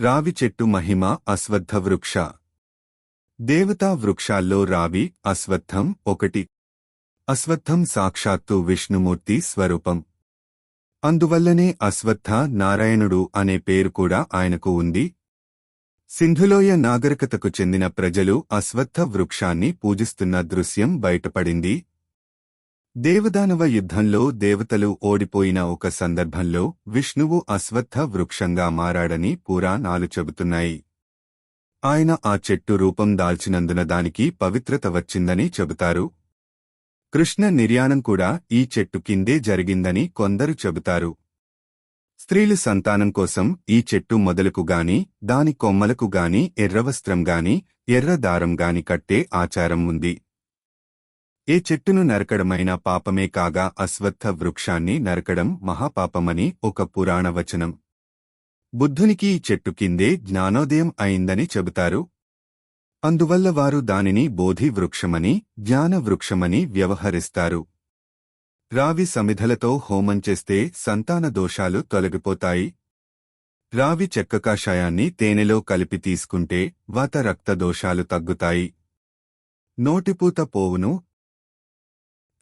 రావి చెట్టు మహిమ. అశ్వత్థ వృక్ష. దేవతా వృక్షాల్లో రావి, అశ్వత్థం ఒకటి. అశ్వత్థం సాక్షాత్తు విష్ణుమూర్తి స్వరూపం. అందువల్లనే అశ్వత్థ నారాయణుడు అనే పేరు కూడా ఆయనకు ఉంది. సింధులోయ నాగరికతకు చెందిన ప్రజలు అశ్వత్థ వృక్షాన్ని పూజిస్తున్న దృశ్యం బయటపడింది. దేవదానవ యుద్ధంలో దేవతలు ఓడిపోయిన ఒక సందర్భంలో విష్ణువు అశ్వత్థ వృక్షంగా మారాడని పురాణాలు చెబుతున్నాయి. ఆయన ఆ చెట్టు రూపం దాల్చినందున దానికి పవిత్రత వచ్చిందని చెబుతారు. కృష్ణ నిర్యాణం కూడా ఈ చెట్టు కిందే జరిగిందని కొందరు చెబుతారు. స్త్రీలు సంతానం కోసం ఈ చెట్టు మొదలుకు గాని దాని కొమ్మలకు గాని ఎర్రవస్త్రం గాని ఎర్ర దారం గాని కట్టే ఆచారం ఉంది. ఏ చెట్టును నరకడమైనా పాపమే కాగా అశ్వత్థ వృక్షాన్ని నరకడం మహాపాపమని ఒక పురాణవచనం. బుద్ధునికి ఈ చెట్టు కిందే జ్ఞానోదయం అయిందని చెబుతారు. అందువల్ల వారు దానిని బోధి వృక్షమని, జ్ఞాన వృక్షమని వ్యవహరిస్తారు. రావి సమిధలతో హోమం చేస్తే సంతాన దోషాలు తొలగిపోతాయి. రావి చెక్క కషాయాన్ని తేనెలో కలిపి తీసుకుంటే వాత రక్త దోషాలు తగ్గుతాయి. నోటిపూత పోవును.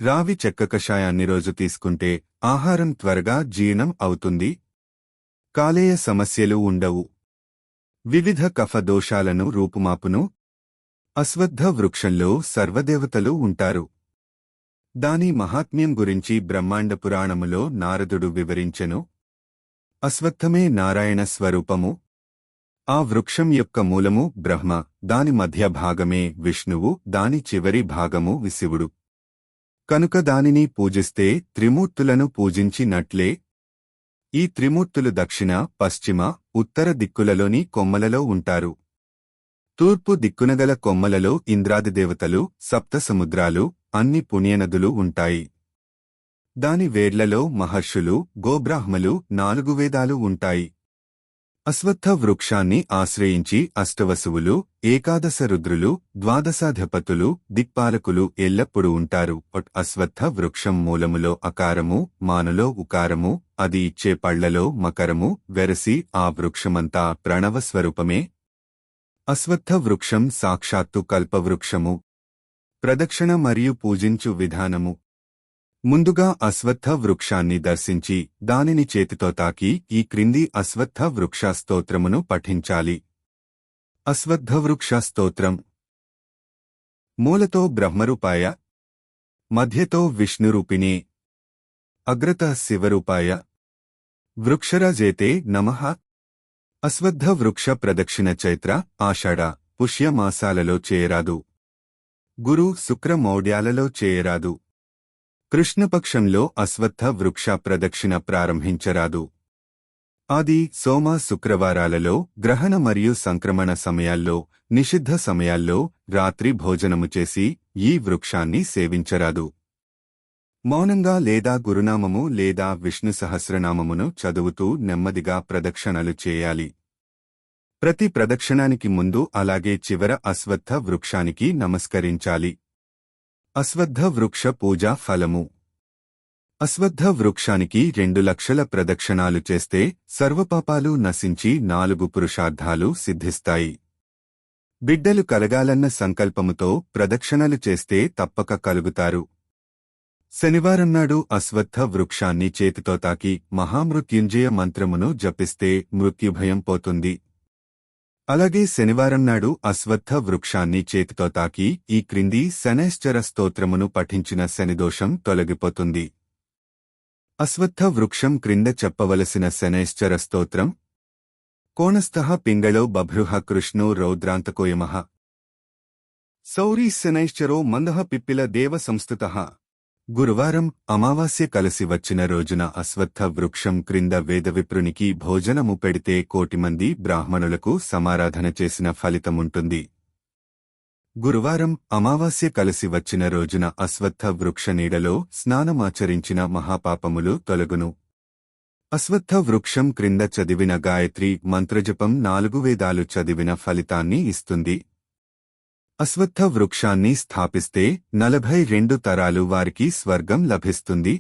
రావి చెక్క కషాయాన్ని రోజు తీసుకుంటే ఆహారం త్వరగా జీర్ణం అవుతుంది. కాలేయ సమస్యలు ఉండవు. వివిధ కఫ దోషాలను రూపుమాపును. అశ్వత్థ వృక్షంలో సర్వదేవతలు ఉంటారు. దాని మహాత్మ్యం గురించి బ్రహ్మాండ పురాణములో నారదుడు వివరించెను. అశ్వత్థమే నారాయణ స్వరూపము. ఆ వృక్షం యొక్క మూలము బ్రహ్మ, దాని మధ్య భాగమే విష్ణువు, దాని చివరి భాగము శివుడు. కనుక దానిని పూజిస్తే త్రిమూర్తులను పూజించినట్లే. ఈ త్రిమూర్తులు దక్షిణ, పశ్చిమ, ఉత్తర దిక్కులలోని కొమ్మలలో ఉంటారు. తూర్పు దిక్కునగల కొమ్మలలో ఇంద్రాదిదేవతలు, సప్త సముద్రాలు, అన్ని పుణ్యనదులు ఉంటాయి. దాని వేర్లలో మహర్షులు, గోబ్రాహ్మలు, 4 వేదాలు ఉంటాయి. అశ్వత్థ వృక్షాన్ని ఆశ్రయించి అష్టవసువులు, ఏకాదశ రుద్రులు, ద్వాదశాధిపతులు, దిక్పాలకులు ఎల్లప్పుడూ ఉంటారు. అశ్వత్థ వృక్షం మూలములో అకారము, మానులో ఉకారము, అది ఇచ్చే పళ్లలో మకరము వెరసి ఆ వృక్షమంతా ప్రణవస్వరూపమే. అశ్వత్థ వృక్షం సాక్షాత్తు కల్పవృక్షము. ప్రదక్షిణ మరియు పూజించు విధానము. ముందుగా అశ్వత్థ వృక్షాన్ని దర్శించి దానిని చేతితో తాకి ఈ క్రింది అశ్వత్థ వృక్ష స్తోత్రమును పఠించాలి. అశ్వత్థ వృక్ష స్తోత్రం. మూలతో బ్రహ్మరూపాయ, మధ్యతో విష్ణురూపిణే, అగ్రత శివరూపాయ, వృక్షరాజేతే నమః. అశ్వత్థ వృక్ష ప్రదక్షిణ చైత్ర, ఆషాఢ, పుష్యమాసాలలో చేయరాదు. గురు, శుక్ర మౌఢ్యాలలో చేయరాదు. కృష్ణపక్షంలో అశ్వత్థ వృక్ష ప్రదక్షిణ ప్రారంభించరాదు. ఆది, సోమ, శుక్రవారాలలో, గ్రహణ మరియు సంక్రమణ సమయాల్లో, నిషిద్ధ సమయాల్లో రాత్రి భోజనము చేసి ఈ వృక్షాన్ని సేవించరాదు. మౌనంగా లేదా గురునామము లేదా విష్ణు సహస్రనామమును చదువుతూ నెమ్మదిగా ప్రదక్షిణలు చేయాలి. ప్రతి ప్రదక్షిణానికి ముందు అలాగే చివర అశ్వత్థ వృక్షానికి నమస్కరించాలి. అశ్వత్థ వృక్ష పూజా ఫలము. అశ్వత్థ వృక్షానికి 2 లక్షల ప్రదక్షిణాలు చేస్తే సర్వపాపాలు నశించి 4 పురుషార్థాలు సిద్ధిస్తాయి. బిడ్డలు కలగాలన్న సంకల్పముతో ప్రదక్షిణలు చేస్తే తప్పక కలుగుతారు. శనివారం నాడు అశ్వత్థ వృక్షాన్ని చేతితో తాకి మహామృత్యుంజయ మంత్రమును జపిస్తే మృత్యుభయం పోతుంది. అలాగే శనివారం నాడు అశ్వత్థ వృక్షాన్ని చేతితో తాకి ఈ క్రింది శనైశ్చర స్తోత్రమును పఠించిన శనిదోషం తొలగిపోతుంది. అశ్వత్థ వృక్షం క్రింద చెప్పవలసిన శనైశ్చర స్తోత్రం. కోణస్థః పింగళో బభ్రుః కృష్ణో రౌద్రాంతకోయమః. సౌరీ శనైశ్చరో మందః పిప్పిల దేవ సంస్థుతః. గురువారం అమావాస్య కలిసి వచ్చిన రోజున అశ్వత్థ వృక్షం క్రింద వేదవిప్రునికి భోజనము పెడితే 1,000,000 మంది బ్రాహ్మణులకు సమారాధన చేసిన ఫలితముంటుంది. గురువారం అమావాస్య కలిసి వచ్చిన రోజున అశ్వత్థ వృక్ష నీడలో స్నానమాచరించిన మహాపాపములు తొలగును. అశ్వత్థ వృక్షం క్రింద చదివిన గాయత్రి మంత్రజపం 4 వేదాలు చదివిన ఫలితాన్ని ఇస్తుంది. అశ్వత్థ వృక్షాన్ని స్థాపిస్తే 42 తరాలు వారికి స్వర్గం లభిస్తుంది.